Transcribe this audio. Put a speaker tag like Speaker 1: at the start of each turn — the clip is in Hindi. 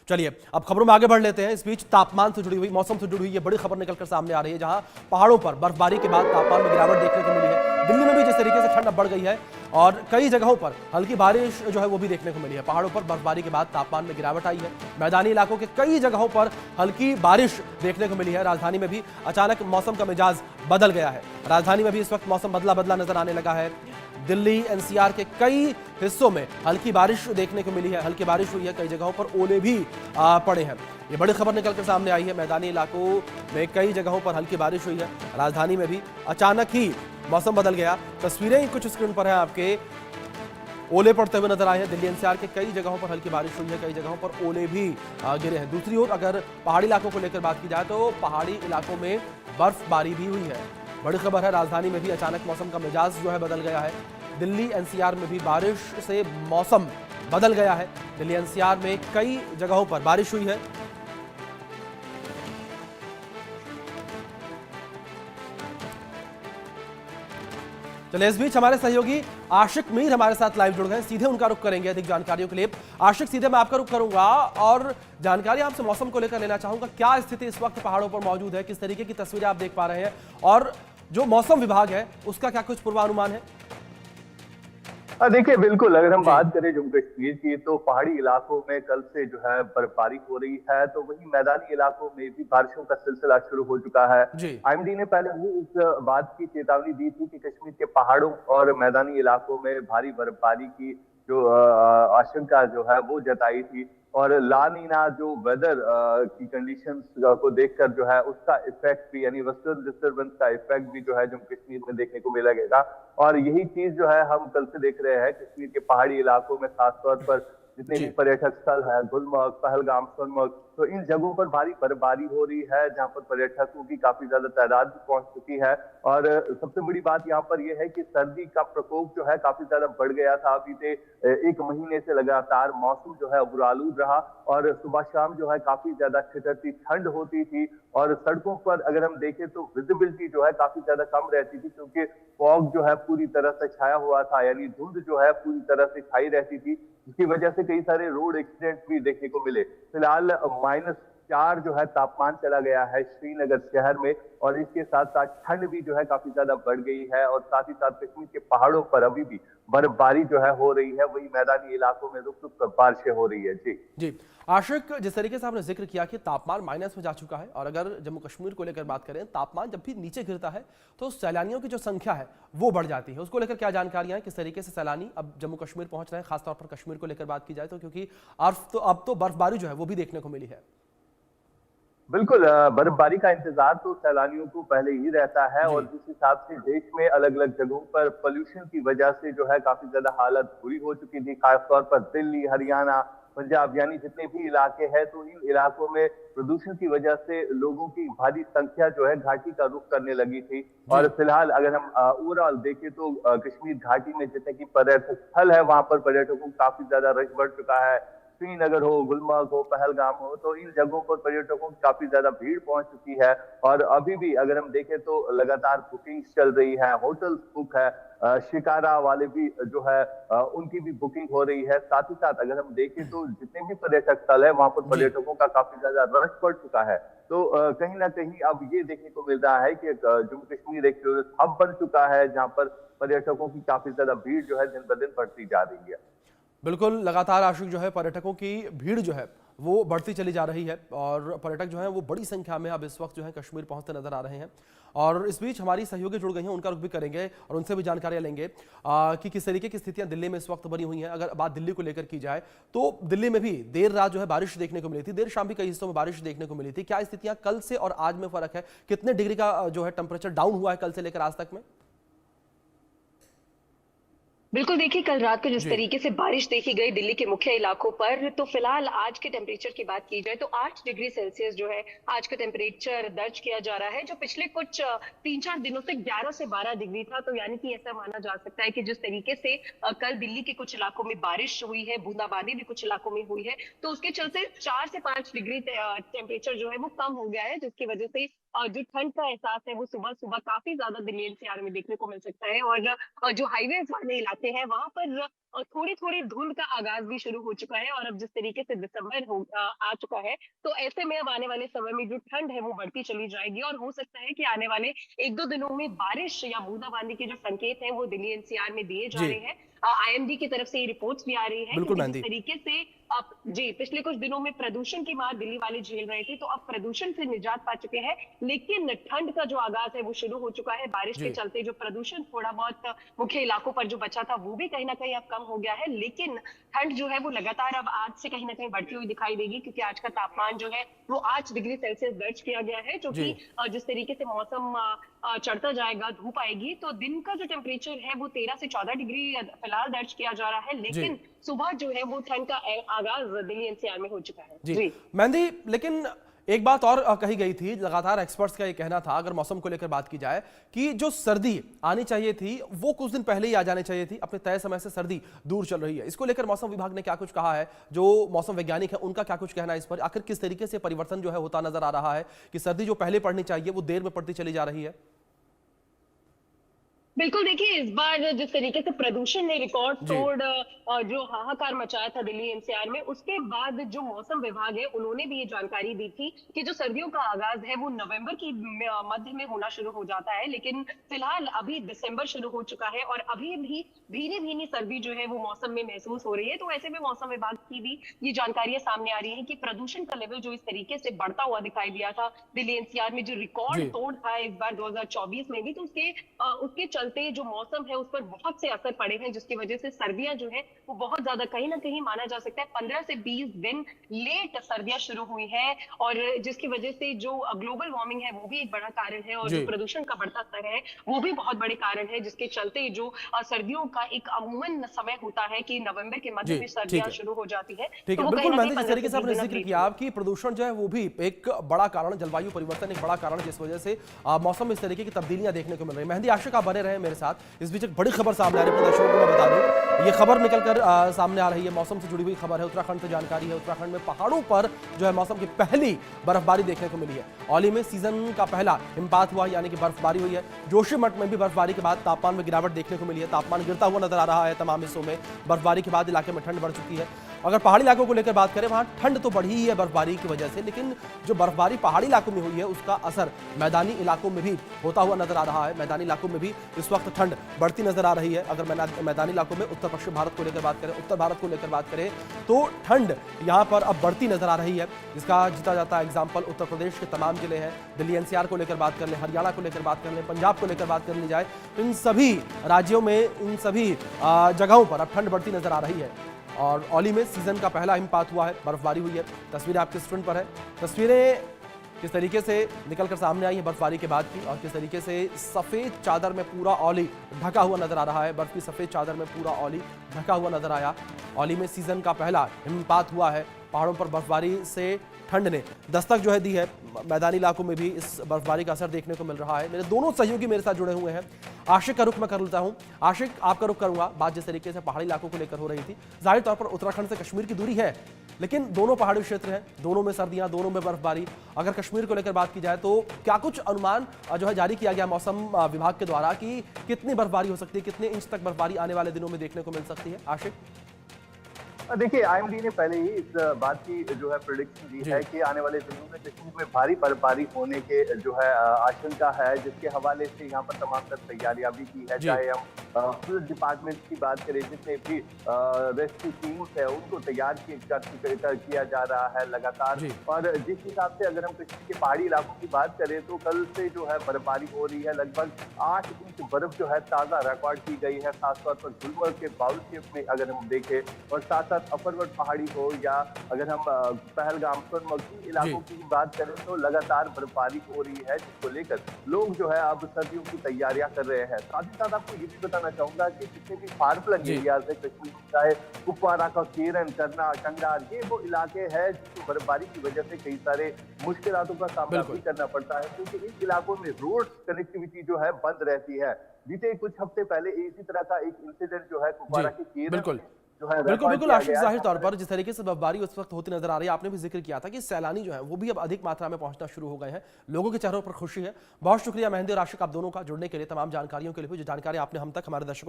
Speaker 1: चलिए अब खबरों में आगे बढ़ लेते हैं। इस बीच तापमान से जुड़ी हुई, मौसम से जुड़ी हुई ये बड़ी खबर निकलकर सामने आ रही है, जहां पहाड़ों पर बर्फबारी के बाद तापमान में गिरावट देखने को मिली है। दिल्ली में भी जिस तरीके से ठंड अब बढ़ गई है और कई जगहों पर हल्की बारिश जो है वो भी देखने को मिली है। पहाड़ों पर बर्फबारी के बाद तापमान में गिरावट आई है। मैदानी इलाकों के कई जगहों पर हल्की बारिश देखने को मिली है। राजधानी में भी अचानक मौसम का मिजाज बदल गया है। राजधानी में भी इस वक्त मौसम बदला बदला नजर आने लगा है। दिल्ली एनसीआर के कई हिस्सों में हल्की बारिश देखने को मिली है। हल्की बारिश हुई है, कई जगहों पर ओले भी पड़े हैं। ये बड़ी खबर निकलकर सामने आई है। मैदानी इलाकों में कई जगहों पर हल्की बारिश हुई है। राजधानी में भी अचानक ही मौसम बदल गया। तस्वीरें कुछ स्क्रीन पर है आपके, ओले पड़ते हुए नजर आए हैं। दिल्ली एनसीआर के कई जगहों पर हल्की बारिश हुई है, कई जगहों पर ओले भी गिरे हैं। दूसरी ओर अगर पहाड़ी इलाकों को लेकर बात की जाए तो पहाड़ी इलाकों में बर्फबारी भी हुई है। बड़ी खबर है, राजधानी में भी अचानक मौसम का मिजाज जो है बदल गया है। दिल्ली एनसीआर में भी बारिश से मौसम बदल गया है। दिल्ली एनसीआर में कई जगहों पर बारिश हुई है। चलिए इस बीच हमारे सहयोगी आशिक मीर हमारे साथ लाइव जुड़ गए, सीधे उनका रुख करेंगे अधिक जानकारियों के लिए। आशिक, सीधे मैं आपका रुख करूंगा और जानकारी आपसे मौसम को लेकर लेना चाहूंगा। क्या स्थिति इस वक्त पहाड़ों पर मौजूद है, किस तरीके की तस्वीरें आप देख पा रहे हैं और जो मौसम विभाग है उसका क्या कुछ पूर्वानुमान है?
Speaker 2: देखिए, बिल्कुल अगर हम बात करें जम्मू कश्मीर की तो पहाड़ी इलाकों में कल से जो है बर्फबारी हो रही है, तो वहीं मैदानी इलाकों में भी बारिशों का सिलसिला शुरू हो चुका है। आईएमडी ने पहले ही इस बात की चेतावनी दी थी कि कश्मीर के पहाड़ों और मैदानी इलाकों में भारी बर्फबारी की जो आशंका जो है वो जताई थी। और ला नीना जो वेदर की कंडीशंस को देखकर जो है उसका इफेक्ट भी, यानी वेस्टर्न डिस्टर्बेंस का इफेक्ट भी जो है जम्मू कश्मीर में देखने को मिलेगा। और यही चीज जो है हम कल से देख रहे हैं कश्मीर के पहाड़ी इलाकों में, खासतौर पर जितने भी पर्यटक स्थल है, गुलमर्ग, पहलगाम, सोनमर्ग, तो इन जगहों पर भारी बर्फबारी हो रही है, जहां पर पर्यटकों की काफी ज्यादा तादाद भी पहुंच चुकी है। और सबसे बड़ी बात यहाँ पर यह है कि सर्दी का प्रकोप जो है काफी ज्यादा बढ़ गया था। बीते एक महीने से लगातार मौसम जो है बुरालूद रहा और सुबह शाम जो है काफी ज्यादा ठिठुरती ठंड होती थी। और सड़कों पर अगर हम देखें तो विजिबिलिटी जो है काफी ज्यादा कम रहती थी, क्योंकि फॉग जो है पूरी तरह से छाया हुआ था, यानी धुंध जो है पूरी तरह से छाई रहती थी, जिसकी वजह से कई सारे रोड एक्सीडेंट भी देखने को मिले। फिलहाल -4 जो है तापमान चला गया है श्रीनगर शहर में, और इसके साथ साथ ठंड भी जो है काफी ज्यादा बढ़ गई है। और साथ ही साथ कश्मीर के पहाड़ों पर अभी भी बर्फबारी जो है हो रही है, वही मैदानी इलाकों में रुक रुक कर बारिशें हो रही है।
Speaker 1: जी आशिक, जिस तरीके से आपने जिक्र किया कि तापमान माइनस में जा चुका है और अगर जम्मू कश्मीर को लेकर बात करें, तापमान जब भी नीचे गिरता है तो सैलानियों की जो संख्या है वो बढ़ जाती है। उसको लेकर क्या जानकारियां हैं, किस तरीके से सैलानी अब जम्मू कश्मीर पहुंच रहे हैं, खासतौर पर कश्मीर को लेकर बात की जाए तो, क्योंकि अब तो बर्फबारी जो है वो भी देखने को मिली है।
Speaker 2: बिल्कुल, बर्फबारी का इंतजार तो सैलानियों को पहले ही रहता है। और जिस हिसाब से देश में अलग अलग जगहों पर पोल्यूशन की वजह से जो है काफी ज्यादा हालत बुरी हो चुकी थी, खासतौर पर दिल्ली, हरियाणा, पंजाब, यानी जितने भी इलाके हैं, तो इन इलाकों में प्रदूषण की वजह से लोगों की भारी संख्या जो है घाटी का रुख करने लगी थी। और फिलहाल अगर हम ओवरऑल देखें तो कश्मीर घाटी में जितने की पर्यटक स्थल है वहां पर पर्यटकों को काफी ज्यादा रश बढ़ चुका है। श्रीनगर हो, गुलमर्ग हो, पहलगाम हो, तो इन जगहों पर पर्यटकों की काफी ज्यादा भीड़ पहुंच चुकी है। और अभी भी अगर हम देखें तो लगातार बुकिंग्स चल रही है, होटल्स बुक है, शिकारा वाले भी जो है उनकी भी बुकिंग हो रही है। साथ ही साथ अगर हम देखें तो जितने भी पर्यटक स्थल है वहां पर पर्यटकों का काफी ज्यादा रश पड़ चुका है। तो कहीं ना कहीं अब ये देखने को मिल रहा है कि जम्मू कश्मीर एक टूरिस्ट हब बन चुका है, जहां पर पर्यटकों की काफी ज्यादा भीड़ जो है दिन ब दिन बढ़ती जा रही है।
Speaker 1: बिल्कुल, लगातार आशिक जो है पर्यटकों की भीड़ जो है वो बढ़ती चली जा रही है और पर्यटक जो हैं वो बड़ी संख्या में अब इस वक्त जो है कश्मीर पहुंचते नजर आ रहे हैं। और इस बीच हमारी सहयोगी जुड़ गई हैं, उनका रुख भी करेंगे और उनसे भी जानकारियां लेंगे कि किस तरीके की स्थितियां दिल्ली में इस वक्त बनी हुई हैं। अगर बात दिल्ली को लेकर की जाए तो दिल्ली में भी देर रात जो है बारिश देखने को मिली थी, देर शाम भी कई हिस्सों में बारिश देखने को मिली थी। क्या स्थितियां कल से और आज में फर्क है, कितने डिग्री का जो है टेम्परेचर डाउन हुआ है कल से लेकर आज तक में?
Speaker 3: बिल्कुल, देखिए कल रात को जिस तरीके से बारिश देखी गई दिल्ली के मुख्य इलाकों पर, तो फिलहाल आज के टेम्परेचर की बात की जाए तो 8 डिग्री सेल्सियस जो है आज का टेम्परेचर दर्ज किया जा रहा है, जो पिछले कुछ 3-4 दिनों से 11 से 12 डिग्री था। तो यानी कि ऐसा माना जा सकता है कि जिस तरीके से कल दिल्ली के कुछ इलाकों में बारिश हुई है, बूंदाबांदी भी कुछ इलाकों में हुई है, तो उसके चलते 4 से 5 डिग्री टेम्परेचर जो है वो कम हो गया है, जिसकी वजह से जो ठंड का एहसास है वो सुबह सुबह काफी ज्यादा दिल्ली एनसीआर में देखने को मिल सकता है। और जो हाईवे वाले इलाके हैं वहां पर थोड़ी थोड़ी धुंध का आगाज भी शुरू हो चुका है। और अब जिस तरीके से आ चुका है, तो ऐसे में अब आने वाले समय में जो ठंड है वो बढ़ती चली जाएगी, और हो सकता है कि आने वाले 1-2 दिनों में बारिश या बूंदाबांदी के जो संकेत हैं वो दिल्ली एनसीआर में दिए जा
Speaker 1: जी
Speaker 3: रहे हैं। आईएमडी की तरफ से ये रिपोर्ट्स भी आ रही है,
Speaker 1: बिल्कुल
Speaker 3: क्योंकि जिस
Speaker 1: मेहंदी।
Speaker 3: तरीके से अब जी पिछले कुछ दिनों में प्रदूषण की मार दिल्ली वाले झेल रहे थे, तो अब प्रदूषण से निजात पा चुके हैं। लेकिन ठंड का जो आगाज है वो शुरू हो चुका है। बारिश के
Speaker 1: जी
Speaker 3: चलते जो प्रदूषण थोड़ा बहुत मुख्य इलाकों पर जो बचा था वो भी कहीं ना कहीं अब कम हो गया है। लेकिन ठंड जो है वो लगातार अब आज से कहीं ना कहीं बढ़ती हुई दिखाई देगी, क्योंकि आज का तापमान जो है वो 8 डिग्री सेल्सियस दर्ज किया गया है, जो
Speaker 1: जी
Speaker 3: कि जिस तरीके से मौसम चढ़ता जाएगा, धूप आएगी, तो दिन का जो टेम्परेचर है वो 13 से 14 डिग्री फिलहाल दर्ज किया जा रहा है।
Speaker 1: जी
Speaker 3: लेकिन सुबह जो है वो ठंड का आगाज दिल्ली एनसीआर में हो चुका है।
Speaker 1: जी मेहंदी, लेकिन एक बात और कही गई थी, लगातार एक्सपर्ट्स का ये कहना था, अगर मौसम को लेकर बात की जाए, कि जो सर्दी आनी चाहिए थी वो कुछ दिन पहले ही आ जानी चाहिए थी। अपने तय समय से सर्दी दूर चल रही है। इसको लेकर मौसम विभाग ने क्या कुछ कहा है, जो मौसम वैज्ञानिक है उनका क्या कुछ कहना है इस पर? आखिर किस तरीके से परिवर्तन जो है होता नजर आ रहा है कि सर्दी जो पहले पड़नी चाहिए वो देर में पड़ती चली जा रही है?
Speaker 3: बिल्कुल, देखिए इस बार जिस तरीके से प्रदूषण ने रिकॉर्ड तोड़ जो हाहाकार मचाया था दिल्ली एनसीआर में, उसके बाद जो मौसम विभाग है उन्होंने भी ये जानकारी दी थी कि जो सर्दियों का आगाज है वो नवंबर की मध्य में होना शुरू हो जाता है। लेकिन फिलहाल अभी दिसंबर शुरू हो चुका है और अभी भी भीनी भीनी सर्दी जो है वो मौसम में महसूस हो रही है। तो ऐसे में मौसम विभाग की भी ये जानकारियां सामने आ रही है कि प्रदूषण का लेवल जो इस तरीके से बढ़ता हुआ दिखाई दिया था दिल्ली एनसीआर में, जो रिकॉर्ड तोड़ था इस बार 2024 में भी, तो उसके चलते जो मौसम है उस पर बहुत से असर पड़े हैं, जिसकी वजह से सर्दियां जो है वो बहुत ज्यादा कहीं ना कहीं माना जा सकता है 15 से 20 दिन लेट सर्दियां शुरू हुई है। और जिसकी वजह से जो ग्लोबल वार्मिंग है वो भी एक बड़ा कारण है, और जो प्रदूषण का बढ़ता स्तर है वो भी बहुत बड़े कारण है, जिसके चलते जो सर्दियों का एक अमूमन समय होता है कि नवंबर के मध्य में सर्दियां शुरू हो जाती है।
Speaker 1: ठीक है, बिल्कुल मेहंदी, जिस तरीके से आपने जिक्र किया कि प्रदूषण जो है वो भी एक बड़ा कारण, जलवायु परिवर्तन एक बड़ा कारण, जिस वजह से मौसम में इस तरीके की तब्दीलियां देखने को मिल रही है। मेहंदी, आशिक आप बने रहे मेरे साथ। इस बीच एक बड़ी खबर सामने आ रही है, अपने दर्शकों को मैं बता दूं, ये खबर निकलकर सामने आ रही है, मौसम से जुड़ी हुई खबर है। उत्तराखंड से जानकारी है, उत्तराखंड में पहाड़ों पर जो है मौसम की पहली बर्फबारी देखने को मिली है। औली में सीजन का पहला हिमपात हुआ, यानी कि बर्फबारी हुई है। जोशीमठ में भी बर्फबारी के बाद तापमान में गिरावट देखने को मिली है। तापमान गिरता हुआ नजर आ रहा है तमाम हिस्सों में। बर्फबारी के बाद इलाके में ठंड बढ़ चुकी है। अगर पहाड़ी इलाकों को लेकर बात करें, वहां ठंड तो बढ़ी ही है बर्फबारी की वजह से, लेकिन जो बर्फबारी पहाड़ी इलाकों में हुई है उसका असर मैदानी इलाकों में भी होता हुआ नजर आ रहा है। मैदानी इलाकों में भी इस वक्त ठंड बढ़ती नजर आ रही है। अगर मैदानी इलाकों में उत्तर पश्चिम भारत को लेकर बात करें, उत्तर भारत को लेकर बात करें, तो ठंड यहां पर अब बढ़ती नजर आ रही है। इसका जीता जाता एग्जाम्पल उत्तर प्रदेश के तमाम जिले हैं। दिल्ली एनसीआर को लेकर बात कर लें, हरियाणा को लेकर बात कर लें, पंजाब को लेकर बात कर ली जाए, तो इन सभी राज्यों में, इन सभी जगहों पर अब ठंड बढ़ती नजर आ रही है। और औली में सीजन का पहला हिमपात हुआ है, बर्फबारी हुई है। तस्वीरें आपके स्क्रीन पर है। तस्वीरें किस तरीके से निकलकर सामने आई है बर्फबारी के बाद की, और किस तरीके से सफेद चादर में पूरा औली ढका हुआ नजर आ रहा है। बर्फ की सफेद चादर में पूरा औली ढका हुआ नजर आया। औली में सीजन का पहला हिमपात हुआ है। पहाड़ों पर बर्फबारी से ठंड ने दस्तक जो है दी है। मैदानी इलाकों में भी इस बर्फबारी का असर देखने को मिल रहा है। मेरे दोनों सहयोगी मेरे साथ जुड़े हुए हैं। आशिक का रुख मैं कर लेता हूं। आशिक, आपका रुख करूंगा। बात जिस तरीके से पहाड़ी इलाकों को लेकर हो रही थी, जाहिर तौर पर उत्तराखंड से कश्मीर की दूरी है, लेकिन दोनों पहाड़ी क्षेत्र हैं, दोनों में सर्दियां, दोनों में बर्फबारी। अगर कश्मीर को लेकर बात की जाए तो क्या कुछ अनुमान जो है जारी किया गया मौसम विभाग के द्वारा कि कितनी बर्फबारी हो सकती है, कितने इंच तक बर्फबारी आने वाले दिनों में देखने को मिल सकती है? आशिक,
Speaker 2: देखिए, आईएमडी ने पहले ही इस बात की जो है प्रेडिक्शन दी है कि आने वाले दिनों में कश्मीर में भारी बर्फबारी होने के जो है आशंका है, जिसके हवाले से यहाँ पर तमाम तर तैयारियां भी की है। चाहे हम पुलिस डिपार्टमेंट की बात करें, जितने भी रेस्क्यू टीम्स है उनको तैयार किया जा रहा है लगातार। और जिस हिसाब से अगर हम कश्मीर के पहाड़ी इलाकों की बात करें तो कल से जो है बर्फबारी हो रही है। लगभग 8 इंच बर्फ जो है ताजा रिकॉर्ड की गई है, खासतौर पर गुलमर्ग के बाउलशिप में अगर हम देखें, और साथ अफरवट पहाड़ी हो या अगर हम पहलगाम सोनमर्ग इलाकों की बात करें तो लगातार बर्फबारी हो रही है, जिसको लेकर लोग जो है अब सर्दियों की तैयारियां कर रहे हैं। साथ ही साथ आपको ये भी बताना चाहूंगा कि जितने भी फार फ्लंग एरियाज है कश्मीर, चाहे कुपवारा का केरन, करना, कंडार, ये वो इलाके हैं जिसको बर्फबारी की वजह से कई सारे मुश्किलातों का सामना भी करना पड़ता है, क्योंकि इन इलाकों में रोड कनेक्टिविटी जो है बंद रहती है। बीते कुछ हफ्ते पहले इसी तरह का एक इंसिडेंट जो है कुपवारा के केरन
Speaker 1: बिल्कुल आशिक, जाहिर तौर पर जिस तरीके से बर्फबारी उस वक्त होती नजर आ रही है, आपने भी जिक्र किया था कि सैलानी जो है वो भी अब अधिक मात्रा में पहुंचना शुरू हो गए हैं। लोगों के चेहरों पर खुशी है। बहुत शुक्रिया मेहंदी और आशिक, आप दोनों का जुड़ने के लिए, तमाम जानकारियों के लिए। जो जानकारी आपने हम तक हमारे दर्शकों